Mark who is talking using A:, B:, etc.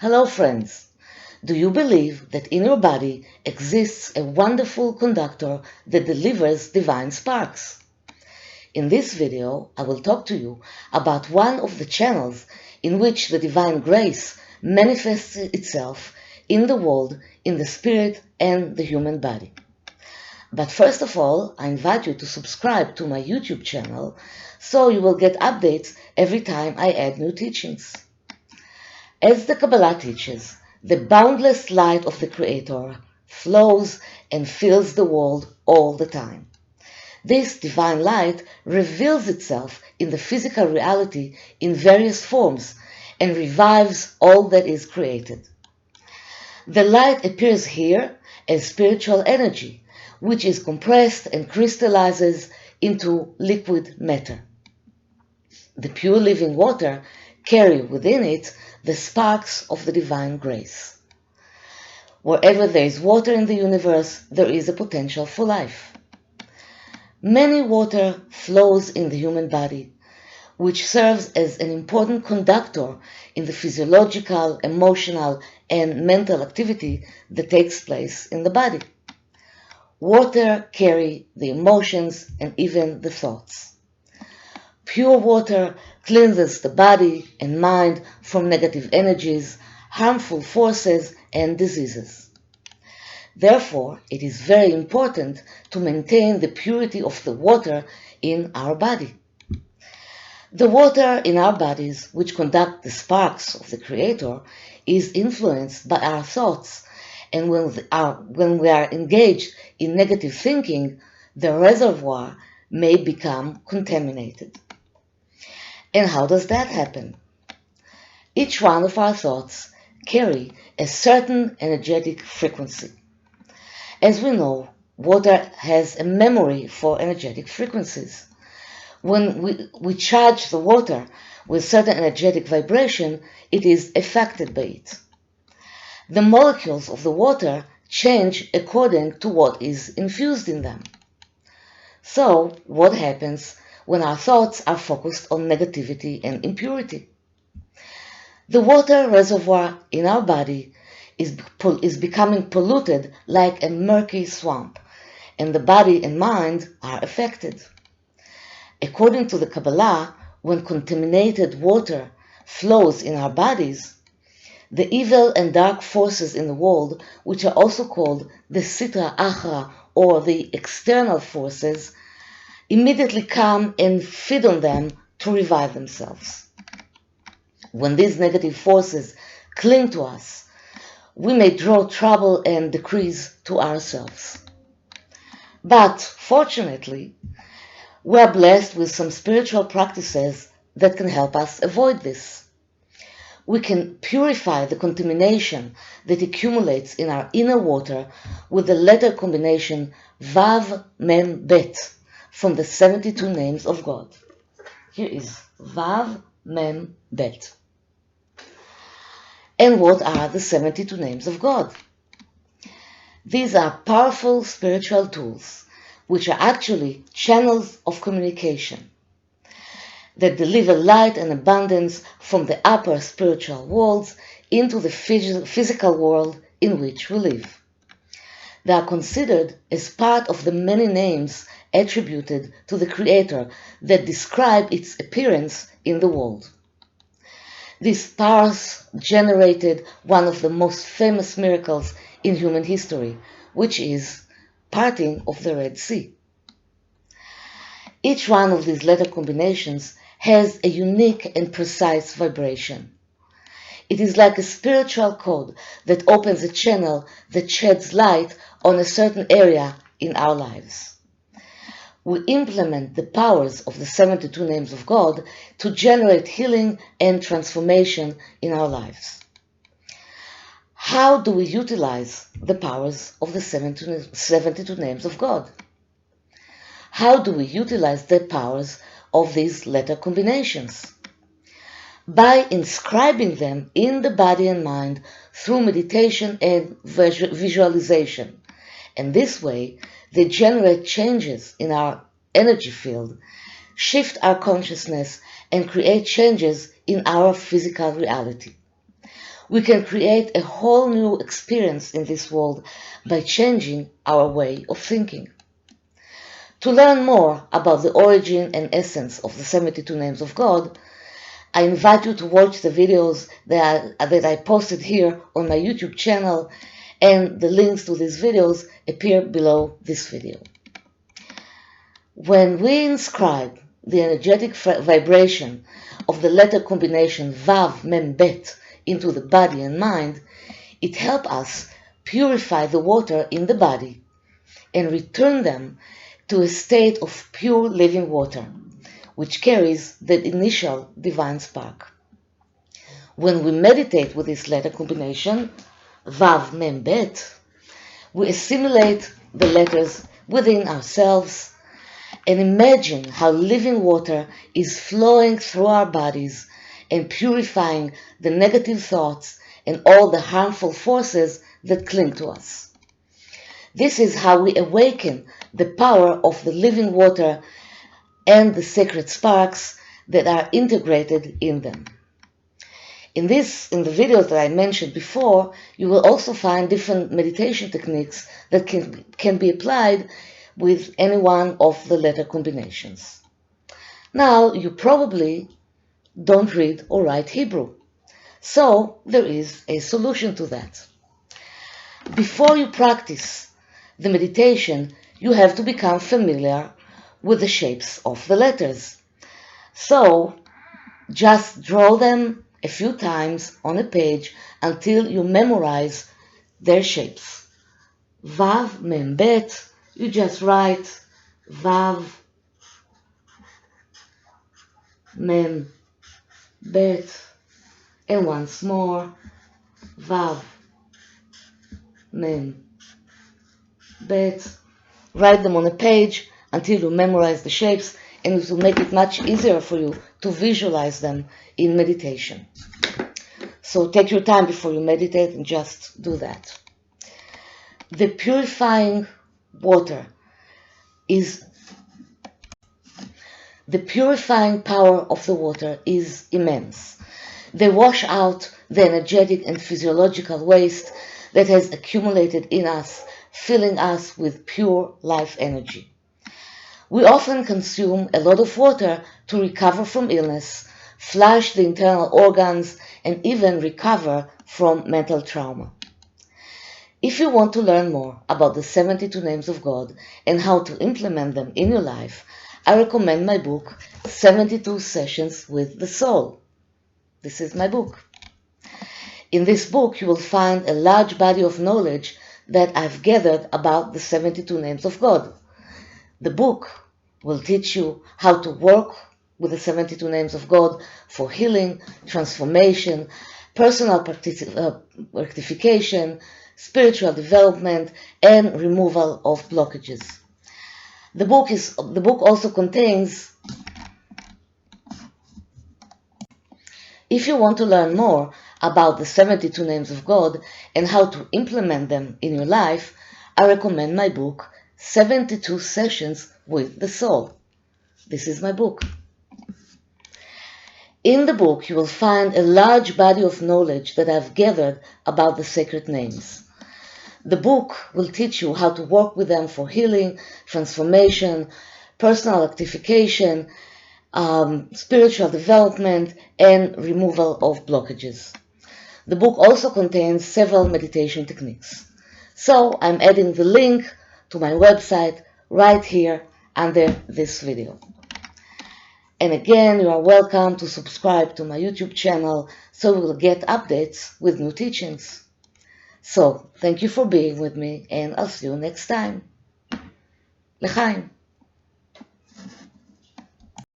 A: Hello friends! Do you believe that in your body exists a wonderful conductor that delivers divine sparks? In this video, I will talk to you about one of the channels in which the divine grace manifests itself in the world, in the spirit and the human body. But first of all, I invite you to subscribe to my YouTube channel so you will get updates every time I add new teachings. As the Kabbalah teaches, the boundless light of the Creator flows and fills the world all the time. This divine light reveals itself in the physical reality in various forms and revives all that is created. The light appears here as spiritual energy, which is compressed and crystallizes into liquid matter. The pure living water carry within it the sparks of the divine grace. Wherever there is water in the universe, there is a potential for life. Many water flows in the human body, which serves as an important conductor in the physiological, emotional, and mental activity that takes place in the body. Water carries the emotions and even the thoughts. Pure water cleanses the body and mind from negative energies, harmful forces, and diseases. Therefore, it is very important to maintain the purity of the water in our body. The water in our bodies, which conduct the sparks of the Creator, is influenced by our thoughts, and when we are engaged in negative thinking, the reservoir may become contaminated. And how does that happen? Each one of our thoughts carry a certain energetic frequency. As we know, water has a memory for energetic frequencies. When we charge the water with certain energetic vibration, it is affected by it. The molecules of the water change according to what is infused in them. So, what happens when our thoughts are focused on negativity and impurity? The water reservoir in our body is becoming polluted like a murky swamp, and the body and mind are affected. According to the Kabbalah, when contaminated water flows in our bodies, the evil and dark forces in the world, which are also called the Sitra Achra or the external forces, immediately come and feed on them to revive themselves. When these negative forces cling to us, we may draw trouble and decrease to ourselves. But fortunately, we are blessed with some spiritual practices that can help us avoid this. We can purify the contamination that accumulates in our inner water with the letter combination Vav-Mem-Bet from the 72 names of God. Here is Vav-Mem-Bet. And what are the 72 names of God? These are powerful spiritual tools, which are actually channels of communication that deliver light and abundance from the upper spiritual worlds into the physical world in which we live. They are considered as part of the many names attributed to the Creator that describe its appearance in the world. These powers generated one of the most famous miracles in human history, which is parting of the Red Sea. Each one of these letter combinations has a unique and precise vibration. It is like a spiritual code that opens a channel that sheds light on a certain area in our lives. We implement the powers of the 72 names of God to generate healing and transformation in our lives. How do we utilize the powers of the 72 names of God? How do we utilize the powers of these letter combinations? By inscribing them in the body and mind through meditation and visualization. And this way, they generate changes in our energy field, shift our consciousness, and create changes in our physical reality. We can create a whole new experience in this world by changing our way of thinking. To learn more about the origin and essence of the 72 names of God, I invite you to watch the videos that I posted here on my YouTube channel, and the links to these videos appear below this video. When we inscribe the energetic vibration of the letter combination Vav-Mem-Bet into the body and mind, it helps us purify the water in the body and return them to a state of pure living water, which carries the initial divine spark. When we meditate with this letter combination, Vav-Mem-Bet, we assimilate the letters within ourselves and imagine how living water is flowing through our bodies and purifying the negative thoughts and all the harmful forces that cling to us. This is how we awaken the power of the living water and the sacred sparks that are integrated in them. In the videos that I mentioned before, you will also find different meditation techniques that can be applied with any one of the letter combinations. Now, you probably don't read or write Hebrew, so there is a solution to that. Before you practice the meditation, you have to become familiar with the shapes of the letters. So, just draw them a few times on a page until you memorize their shapes. Vav, Mem, Bet, you just write Vav, Mem, Bet, and once more Vav, Mem, Bet. Write them on a page until you memorize the shapes, and it will make it much easier for you to visualize them in meditation. So take your time before you meditate and just do that. The purifying power of the water is immense. They wash out the energetic and physiological waste that has accumulated in us, filling us with pure life energy. We often consume a lot of water to recover from illness, flush the internal organs, and even recover from mental trauma. If you want to learn more about the 72 names of God and how to implement them in your life, I recommend my book, 72 Sessions with the Soul. This is my book. In this book, you will find a large body of knowledge that I've gathered about the 72 names of God. The book will teach you how to work with the 72 names of God for healing, transformation, personal rectification, spiritual development, and removal of blockages. The book also contains, if you want to learn more about the 72 names of God and how to implement them in your life, I recommend my book, 72 Sessions with the Soul. This is my book. In the book, you will find a large body of knowledge that I've gathered about the sacred names. The book will teach you how to work with them for healing, transformation, personal rectification, spiritual development, and removal of blockages. The book also contains several meditation techniques. So I'm adding the link to my website right here under this video. And again, you are welcome to subscribe to my YouTube channel so you will get updates with new teachings. So, thank you for being with me, and I'll see you next time. L'chaim.